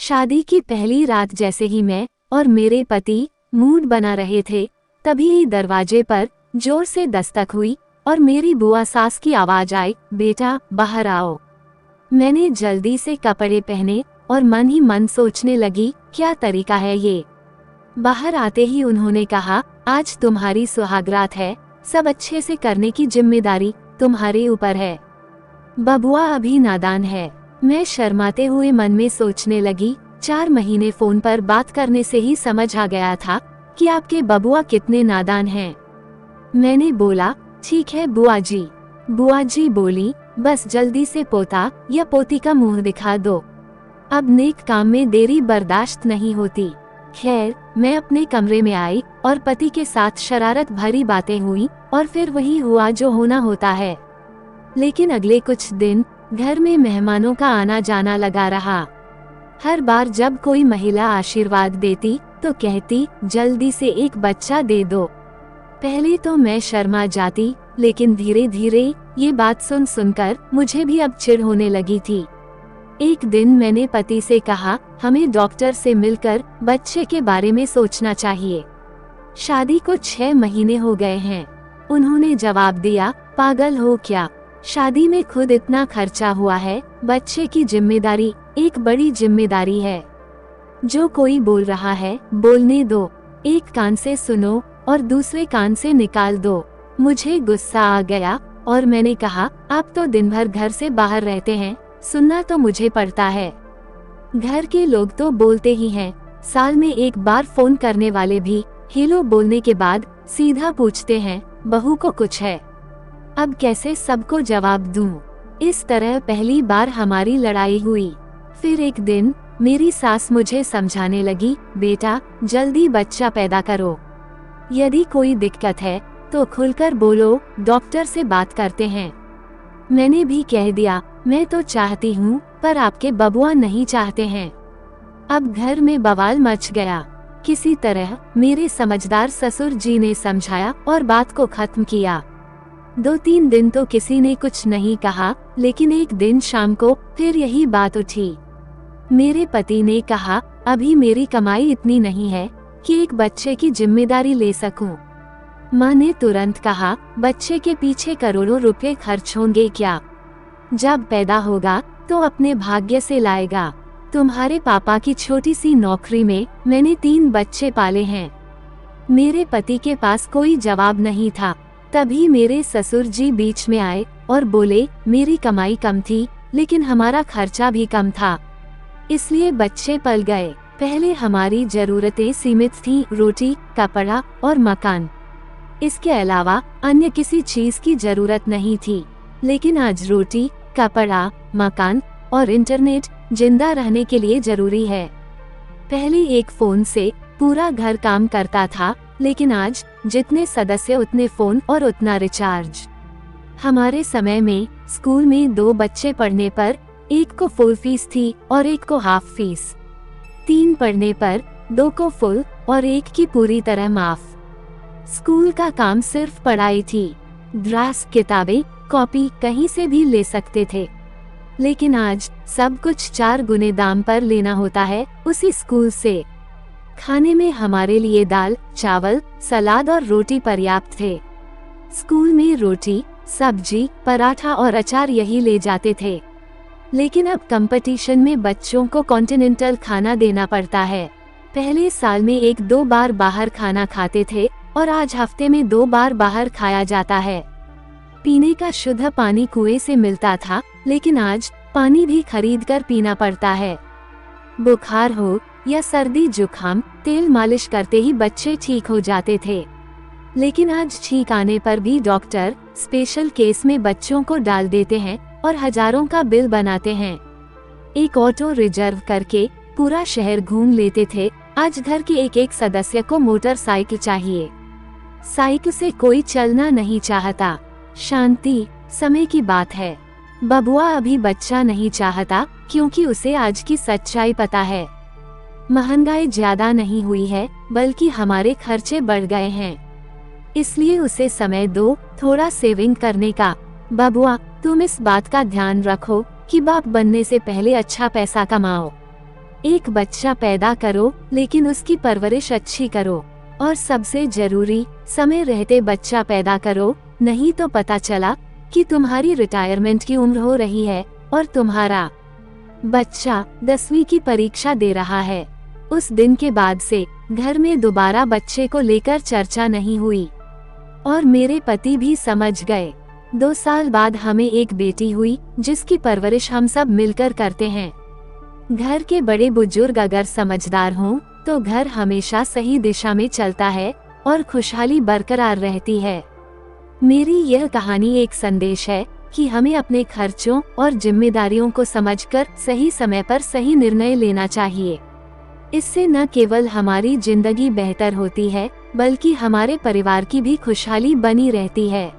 शादी की पहली रात जैसे ही मैं और मेरे पति मूड बना रहे थे, तभी ही दरवाजे पर जोर से दस्तक हुई और मेरी बुआ सास की आवाज आई, बेटा बाहर आओ। मैंने जल्दी से कपड़े पहने और मन ही मन सोचने लगी, क्या तरीका है ये। बाहर आते ही उन्होंने कहा, आज तुम्हारी सुहागरात है, सब अच्छे से करने की जिम्मेदारी तुम्हारे ऊपर है। बबुआ अभी नादान है। मैं शर्माते हुए मन में सोचने लगी, 4 महीने फोन पर बात करने से ही समझ आ गया था कि आपके बबुआ कितने नादान हैं। मैंने बोला, ठीक है बुआ जी। बुआ जी बोली, बस जल्दी से पोता या पोती का मुंह दिखा दो, अब नेक काम में देरी बर्दाश्त नहीं होती। खैर, मैं अपने कमरे में आई और पति के साथ शरारत भरी बातें हुई और फिर वही हुआ जो होना होता है। लेकिन अगले कुछ दिन घर में मेहमानों का आना जाना लगा रहा। हर बार जब कोई महिला आशीर्वाद देती तो कहती, जल्दी से एक बच्चा दे दो। पहले तो मैं शर्मा जाती, लेकिन धीरे धीरे ये बात सुन सुनकर मुझे भी अब चिढ़ होने लगी थी। एक दिन मैंने पति से कहा, हमें डॉक्टर से मिलकर बच्चे के बारे में सोचना चाहिए। शादी को 6 महीने हो गए हैं। उन्होंने जवाब दिया, पागल हो क्या, शादी में खुद इतना खर्चा हुआ है, बच्चे की जिम्मेदारी एक बड़ी जिम्मेदारी है। जो कोई बोल रहा है बोलने दो, एक कान से सुनो और दूसरे कान से निकाल दो। मुझे गुस्सा आ गया और मैंने कहा, आप तो दिन भर घर से बाहर रहते हैं, सुनना तो मुझे पड़ता है। घर के लोग तो बोलते ही हैं, साल में एक बार फोन करने वाले भी हेलो बोलने के बाद सीधा पूछते हैं, बहू को कुछ है। अब कैसे सबको जवाब दूं? इस तरह पहली बार हमारी लड़ाई हुई। फिर एक दिन मेरी सास मुझे समझाने लगी, बेटा जल्दी बच्चा पैदा करो, यदि कोई दिक्कत है तो खुलकर बोलो, डॉक्टर से बात करते हैं। मैंने भी कह दिया, मैं तो चाहती हूँ पर आपके बबुआ नहीं चाहते हैं। अब घर में बवाल मच गया। किसी तरह मेरे समझदार ससुर जी ने समझाया और बात को खत्म किया। 2-3 दिन तो किसी ने कुछ नहीं कहा, लेकिन एक दिन शाम को फिर यही बात उठी। मेरे पति ने कहा, अभी मेरी कमाई इतनी नहीं है कि एक बच्चे की जिम्मेदारी ले सकूं। माँ ने तुरंत कहा, बच्चे के पीछे करोड़ों रुपए खर्च होंगे क्या, जब पैदा होगा तो अपने भाग्य से लाएगा। तुम्हारे पापा की छोटी सी नौकरी में मैंने 3 बच्चे पाले हैं। मेरे पति के पास कोई जवाब नहीं था। तभी मेरे ससुर जी बीच में आए और बोले, मेरी कमाई कम थी लेकिन हमारा खर्चा भी कम था, इसलिए बच्चे पल गए। पहले हमारी जरूरतें सीमित थीं, रोटी, कपड़ा और मकान। इसके अलावा अन्य किसी चीज की जरूरत नहीं थी। लेकिन आज रोटी, कपड़ा, मकान और इंटरनेट जिंदा रहने के लिए जरूरी है। पहले एक फोन से पूरा घर काम करता था, लेकिन आज जितने सदस्य उतने फोन और उतना रिचार्ज। हमारे समय में स्कूल में 2 बच्चे पढ़ने पर एक को फुल फीस थी और एक को हाफ फीस। 3 पढ़ने पर 2 को फुल और एक की पूरी तरह माफ। स्कूल का काम सिर्फ पढ़ाई थी। ड्रेस, किताबें, कॉपी कहीं से भी ले सकते थे। लेकिन आज सब कुछ 4 गुने दाम पर लेना होता है, उसी स्कूल से। खाने में हमारे लिए दाल, चावल, सलाद और रोटी पर्याप्त थे। स्कूल में रोटी, सब्जी, पराठा और अचार यही ले जाते थे। लेकिन अब कंपटीशन में बच्चों को कॉन्टिनेंटल खाना देना पड़ता है। पहले साल में 1-2 बार बाहर खाना खाते थे और आज हफ्ते में 2 बार बाहर खाया जाता है। पीने का शुद्ध पानी कुएं से मिलता था, लेकिन आज पानी भी खरीद कर पीना पड़ता है। बुखार हो या सर्दी जुकाम, तेल मालिश करते ही बच्चे ठीक हो जाते थे। लेकिन आज छींक आने पर भी डॉक्टर स्पेशल केस में बच्चों को डाल देते हैं और हजारों का बिल बनाते हैं। एक ऑटो रिजर्व करके पूरा शहर घूम लेते थे, आज घर के एक सदस्य को मोटरसाइकिल चाहिए। साइकिल से कोई चलना नहीं चाहता। शांति, समय की बात है। बबुआ अभी बच्चा नहीं चाहता क्योंकि उसे आज की सच्चाई पता है। महंगाई ज्यादा नहीं हुई है, बल्कि हमारे खर्चे बढ़ गए हैं। इसलिए उसे समय दो, थोड़ा सेविंग करने का। बबुआ, तुम इस बात का ध्यान रखो कि बाप बनने से पहले अच्छा पैसा कमाओ। एक बच्चा पैदा करो लेकिन उसकी परवरिश अच्छी करो, और सबसे जरूरी, समय रहते बच्चा पैदा करो, नहीं तो पता चला कि तुम्हारी रिटायरमेंट की उम्र हो रही है और तुम्हारा बच्चा 10वीं की परीक्षा दे रहा है। उस दिन के बाद से घर में दोबारा बच्चे को लेकर चर्चा नहीं हुई और मेरे पति भी समझ गए। 2 साल बाद हमें एक बेटी हुई जिसकी परवरिश हम सब मिलकर करते हैं। घर के बड़े बुजुर्ग अगर समझदार हों तो घर हमेशा सही दिशा में चलता है और खुशहाली बरकरार रहती है। मेरी यह कहानी एक संदेश है कि हमें अपने खर्चों और जिम्मेदारियों को समझकर सही समय पर सही निर्णय लेना चाहिए। इससे न केवल हमारी जिंदगी बेहतर होती है बल्कि हमारे परिवार की भी खुशहाली बनी रहती है।